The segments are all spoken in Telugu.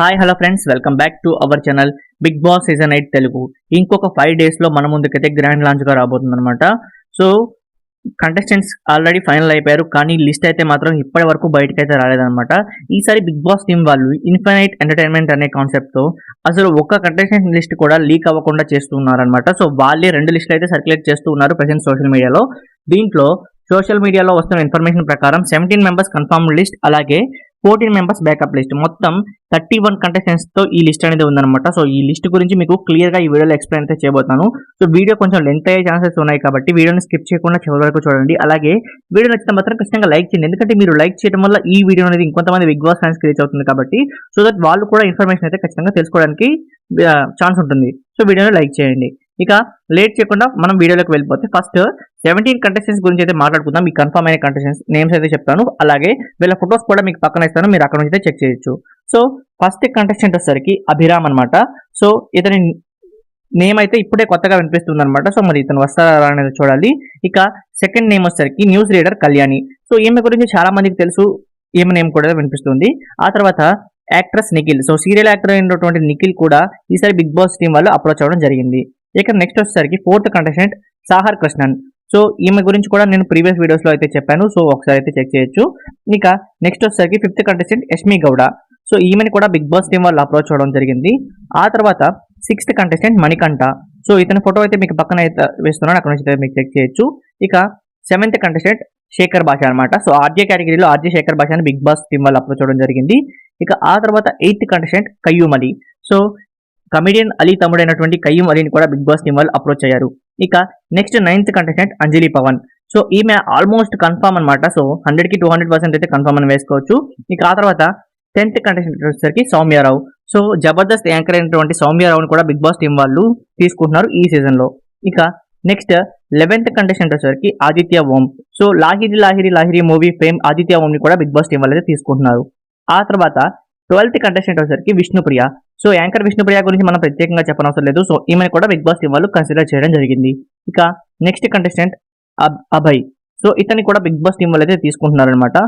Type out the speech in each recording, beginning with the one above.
Hi hello friends, welcome back to our channel Bigg Boss season 8 Telugu. ఇంకొక 5 డేస్లో మన ముందుకైతే గ్రాండ్ లాంచ్గా రాబోతుంది అనమాట. సో కంటెస్టెంట్స్ ఆల్రెడీ ఫైనల్ అయిపోయారు, కానీ లిస్ట్ అయితే మాత్రం ఇప్పటి వరకు బయటకైతే రాలేదన్నమాట. ఈసారి బిగ్ బాస్ టీం వాళ్ళు ఇన్ఫైనైట్ ఎంటర్టైన్మెంట్ అనే కాన్సెప్ట్తో అసలు ఒక్క కంటెస్టెంట్ లిస్ట్ కూడా లీక్ అవ్వకుండా చేస్తున్నారనమాట. సో వాళ్ళే 2 లిస్టులు అయితే సర్క్యులేట్ చేస్తూ ఉన్నారు ప్రెసెంట్ సోషల్ మీడియాలో. దీంట్లో సోషల్ మీడియాలో వస్తున్న ఇన్ఫర్మేషన్ ప్రకారం 17 మెంబర్స్ కన్ఫర్మ్ లిస్ట్, అలాగే 14 మెంబర్స్ బ్యాకప్ లిస్ట్, మొత్తం 31 కంటెస్టెంట్స్ తో ఈ లిస్ట్ అనేది ఉందన్నమాట. సో ఈ లిస్ట్ గురించి మీకు క్లియర్ గా ఈ వీడియోలో ఎక్స్ప్లెయిన్ అయితే చేయబోతాను. సో వీడియో కొంచెం లెంత్ అయ్యే ఛాన్సెస్ ఉన్నాయి కాబట్టి వీడియోని స్కిప్ చేయకుండా చివరి వరకు చూడండి. అలాగే వీడియో నచ్చితే మాత్రం ఖచ్చితంగా లైక్ చేయండి, ఎందుకంటే మీరు లైక్ చేయడం వల్ల ఈ వీడియో అనేది ఇంకొంతమంది బిగ్ బాస్ ఫ్యాన్స్ రీచ్ అవుతుంది కాబట్టి, సో దట్ వాళ్ళు కూడా ఇన్ఫర్మేషన్ అయితే ఖచ్చితంగా తెలుసుకోవడానికి ఛాన్స్ ఉంటుంది. సో వీడియోని లైక్ చేయండి. ఇక లేట్ చేయకుండా మనం వీడియోలోకి వెళ్ళిపోతే ఫస్ట్ 17 కంటెస్టెంట్స్ గురించి అయితే మాట్లాడుకుందాం. మీకు కన్ఫర్మ్ అయిన కంటెస్టెంట్స్ నేమ్స్ అయితే చెప్తాను, అలాగే వీళ్ళ ఫొటోస్ కూడా మీకు పక్కన ఇస్తాను, మీరు అక్కడ నుంచి అయితే చెక్ చేయొచ్చు. సో ఫస్ట్ కంటెస్టెంట్ వచ్చేసరికి అభిరామ్ అనమాట. సో ఇతని నేమ్ అయితే ఇప్పుడే కొత్తగా వినిపిస్తుంది అనమాట. సో మరి ఇతను వస్తారా అనేది చూడాలి. ఇక సెకండ్ నేమ్ వచ్చేసరికి న్యూస్ రీడర్ కళ్యాణి. సో ఈమె గురించి చాలా మందికి తెలుసు, ఈమె నేమ్ కూడా వినిపిస్తుంది. ఆ తర్వాత actress Nikhil. So serial actor అయినటువంటి నిఖిల్ కూడా ఈసారి బిగ్ బాస్ టీం వాళ్ళు అప్రోచ్ అవ్వడం జరిగింది. ఇక నెక్స్ట్ వచ్చేసరికి ఫోర్త్ కంటెస్టెంట్ సాహర్ కృష్ణన్. సో ఈమె గురించి కూడా నేను ప్రీవియస్ వీడియోస్ లో అయితే చెప్పాను, సో ఒకసారి అయితే చెక్ చేయొచ్చు. ఇక నెక్స్ట్ వచ్చేసరికి fifth contestant Yashmi Gowda. So ఈమెని కూడా బిగ్ బాస్ టీం వాళ్ళు అప్రోచ్ అవ్వడం జరిగింది. ఆ తర్వాత సిక్స్త్ కంటెస్టెంట్ మణికంఠ. సో ఇతని ఫోటో అయితే మీకు పక్కన అయితే వేస్తున్నాను, అక్కడ నుంచి అయితే మీకు చెక్ చేయొచ్చు. ఇక సెవెంత్ కంటెస్టెంట్ శేఖర్ భాష అనమాట. సో ఆర్జే కేటగిరీలో ఆర్జే శేఖర్ భాష అని బిగ్ బాస్ టీం వాళ్ళు అప్రోచ్ అవ్వడం జరిగింది. ఇక ఆ తర్వాత eighth contestant Qayyum Ali. So comedian Ali తమ్ముడైనటువంటి కయ్యూమ్ అలీని కూడా బిగ్ బాస్ టీం వాళ్ళు అప్రోచ్ అయ్యారు. ఇక next ninth contestant Anjali Pawan. So ఈమె ఆల్మోస్ట్ కన్ఫర్మ్ అనమాట. సో 100కి 200% అయితే కన్ఫర్మ్ అని వేసుకోవచ్చు. ఇక ఆ తర్వాత 10th కంటెస్టెంట్ వచ్చేసరికి సౌమ్యారావు. సో జబర్దస్త్ యాంకర్ అయినటువంటి సౌమ్యారావుని కూడా బిగ్ బాస్ టీం వాళ్ళు తీసుకుంటున్నారు ఈ సీజన్ లో. ఇక నెక్స్ట్ 11th కంటెస్టెంట్ వచ్చేసరికి Aditya Om. So Lahiri Lahiri Lahiri movie fame Aditya Om ని కూడా బిగ్ బాస్ టీం వాళ్ళు అయితే తీసుకుంటున్నారు. ఆ తర్వాత 12th కంటెస్టెంట్ వచ్చేసరికి విష్ణుప్రియ. సో యాంకర్ విష్ణుప్రియ గురించి మనం ప్రత్యేకంగా చెప్పనవసరం లేదు. సో ఈమెను కూడా బిగ్ బాస్ టీం వాళ్ళు కన్సిడర్ చేయడం జరిగింది. ఇక నెక్స్ట్ కంటెస్టెంట్ అభయ్. సో ఇతన్ని కూడా బిగ్ బాస్ టీం వాళ్ళు అయితే తీసుకుంటున్నారు అనమాట.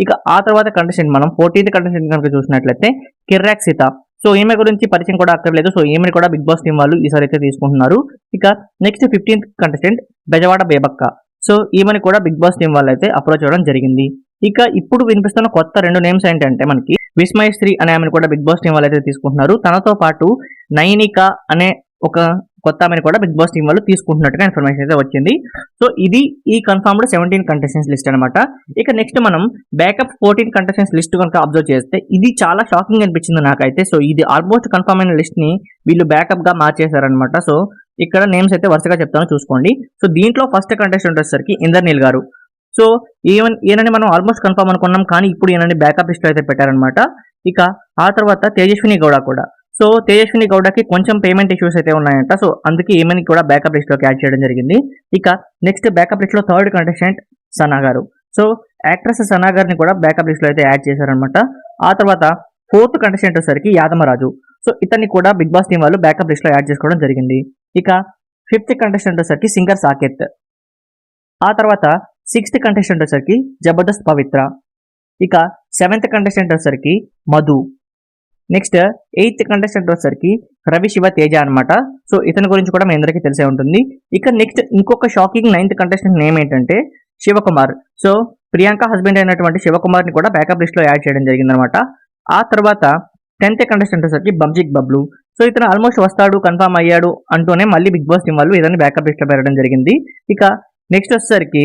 ఇక ఆ తర్వాత కంటెస్టెంట్ మనం 14th కంటెస్టెంట్ కనుక చూసినట్లయితే కిర్రాక్ సీత. సో ఈమె గురించి పరిచయం కూడా అక్కర్లేదు. సో ఈమెను కూడా బిగ్ బాస్ టీం వాళ్ళు ఈసారి అయితే తీసుకుంటున్నారు. ఇక next 15th contestant Bezawada Bebakka. So ఈమెను కూడా బిగ్ బాస్ టీం వాళ్ళు అయితే అప్రోచ్ అవ్వడం జరిగింది. ఇక ఇప్పుడు వినిపిస్తున్న కొత్త 2 నేమ్స్ ఏంటంటే మనకి విస్మయశ్రీ అనే ఆమెను కూడా బిగ్ బాస్ టీం వాళ్ళు అయితే తీసుకుంటున్నారు. తనతో పాటు నైనిక అనే ఒక కొత్త ఆమెను కూడా బిగ్ బాస్ టీం వాళ్ళు తీసుకుంటున్నట్టుగా ఇన్ఫర్మేషన్ అయితే వచ్చింది. సో ఇది ఈ కన్ఫర్మ్డ్ 17 కంటెస్టెంట్స్ లిస్ట్ అనమాట. ఇక నెక్స్ట్ మనం బ్యాకప్ 14 కంటెస్టెంట్స్ లిస్ట్ కనుక అబ్జర్వ్ చేస్తే ఇది చాలా షాకింగ్ అనిపించింది నాకైతే. సో ఇది ఆల్మోస్ట్ కన్ఫర్మ్ అయిన లిస్ట్ ని వీళ్ళు బ్యాకప్ గా మార్చేశారనమాట. సో ఇక్కడ నేమ్స్ అయితే వరుసగా చెప్తాను చూసుకోండి. సో దీంట్లో ఫస్ట్ కంటెస్టెంట్ వచ్చేసరికి ఇంద్రనీల్ గారు. సో ఈయనని మనం ఆల్మోస్ట్ కన్ఫర్మ్ అనుకున్నాం, కానీ ఇప్పుడు ఈయనని బ్యాకప్ లిస్ట్ అయితే పెట్టారనమాట. ఇక ఆ తర్వాత తేజస్విని గౌడ కూడా. సో తేజస్విని గౌడకి కొంచెం పేమెంట్ ఇష్యూస్ అయితే ఉన్నాయంట. సో అందుకే ఈమెని కూడా బ్యాకప్ లిస్ట్ లోకి యాడ్ చేయడం జరిగింది. ఇక నెక్స్ట్ బ్యాకప్ లిస్ట్ లో థర్డ్ కంటెస్టెంట్ సనా గారు. సో యాక్ట్రెస్ సనా గారిని కూడా బ్యాకప్ లిస్ట్ లో అయితే యాడ్ చేశారనమాట. ఆ తర్వాత ఫోర్త్ కంటెస్టెంట్ వచ్చేసరికి యాదమరాజు. సో ఇతన్ని కూడా బిగ్ బాస్ టీం వాళ్ళు బ్యాకప్ లిస్ట్ లో యాడ్ చేసుకోవడం జరిగింది. ఇక ఫిఫ్త్ కంటెస్టెంట్ వచ్చేసరికి సింగర్ సాకేత్. ఆ తర్వాత సిక్స్త్ కంటెస్టెంట్ వచ్చేసరికి జబర్దస్త్ పవిత్ర. ఇక 7th కంటెస్టెంట్ వచ్చేసరికి మధు. నెక్స్ట్ 8th కంటెస్టెంట్ వచ్చేసరికి రవి శివ తేజ అనమాట. సో ఇతని గురించి కూడా మీ అందరికీ తెలిసే ఉంటుంది. ఇక నెక్స్ట్ ఇంకొక షాకింగ్ 9th కంటెస్టెంట్ నేమ్ ఏంటంటే శివకుమార్. సో ప్రియాంక హస్బెండ్ అయినటువంటి శివకుమార్ ని కూడా బ్యాకప్ లిస్ట్ లో యాడ్ చేయడం జరిగింది అనమాట. ఆ తర్వాత 10th కంటెస్టెంట్ వచ్చేసరికి బంజిక్ బబ్లు. సో ఇతను ఆల్మోస్ట్ వస్తాడు, కన్ఫర్మ్ అయ్యాడు అంటూనే మళ్ళీ బిగ్ బాస్ టీం వాళ్ళు ఇతన్ని బ్యాకప్ లిస్ట్ లో పెట్టడం జరిగింది. ఇక నెక్స్ట్ వచ్చేసరికి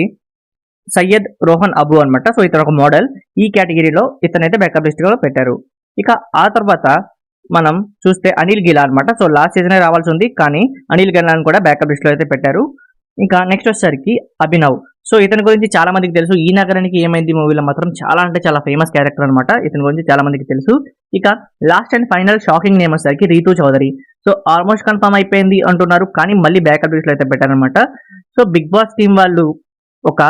సయ్యద్ రోహన్ అబు అనమాట. సో ఇతను ఒక మోడల్, ఈ కేటగిరీలో ఇతనైతే బ్యాకప్ లిస్ట్ లో పెట్టారు. ఇక ఆ తర్వాత మనం చూస్తే అనిల్ గిలా అనమాట. సో లాస్ట్ సీజనే రావాల్సి ఉంది, కానీ అనిల్ గిలాని కూడా బ్యాకప్ లిస్ట్ లో అయితే పెట్టారు. ఇంకా నెక్స్ట్ వచ్చేసరికి అభినవ్. సో ఇతని గురించి చాలా మందికి తెలుసు, ఈ నగరానికి ఏమైంది మూవీలో మాత్రం చాలా అంటే చాలా ఫేమస్ క్యారెక్టర్ అనమాట. ఇతని గురించి చాలా మందికి తెలుసు. ఇక last and final shocking name వచ్చేసరికి Rithu Chowdary. So almost confirm అయిపోయింది అంటున్నారు, కానీ మళ్ళీ బ్యాకప్ లిస్ట్ లో అయితే పెట్టారనమాట. సో బిగ్ బాస్ టీం వాళ్ళు ఒక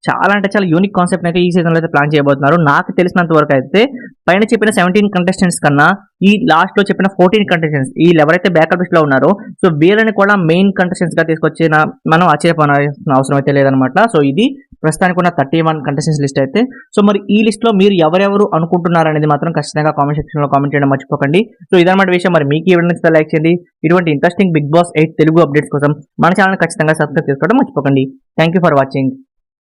చాలా అంటే చాలా యూనిక్ కాన్సెప్ట్ అయితే ఈ సీజన్లో అయితే ప్లాన్ చేయబోతున్నారు. నాకు తెలిసినంత వరకు అయితే పైన చెప్పిన 17 కంటెస్టెంట్స్ కన్నా ఈ లాస్ట్ లో చెప్పిన 14 కంటెస్టెంట్స్ వీళ్ళు ఎవరైతే బ్యాకప్ లిస్ట్ లో ఉన్నారో సో వీళ్ళని కూడా మెయిన్ కంటెస్టెంట్స్ గా తీసుకొచ్చిన మనం ఆశ్చర్యపోవాల్సిన అవసరం అయితే లేదనమాట. సో ఇది ప్రస్తుతానికి ఉన్న 31 కంటెస్టెంట్స్ లిస్ట్ అయితే. సో మరి ఈ లిస్ట్ లో మీరు ఎవరెవరు అనుకుంటున్నారు అనేది మాత్రం ఖచ్చితంగా కామెంట్ సెక్షన్ లో కామెంట్ చేయడం మర్చిపోకండి. సో ఇదన్నమాట విషయం. మరి మీకు ఈ వీడియో లైక్ చేయండి. ఇటువంటి interesting Bigg Boss 8 Telugu updates కోసం మన ఛానల్ ఖచ్చితంగా సబ్స్క్రైబ్ చేసుకోవడం మర్చిపోకండి. Thank you for watching.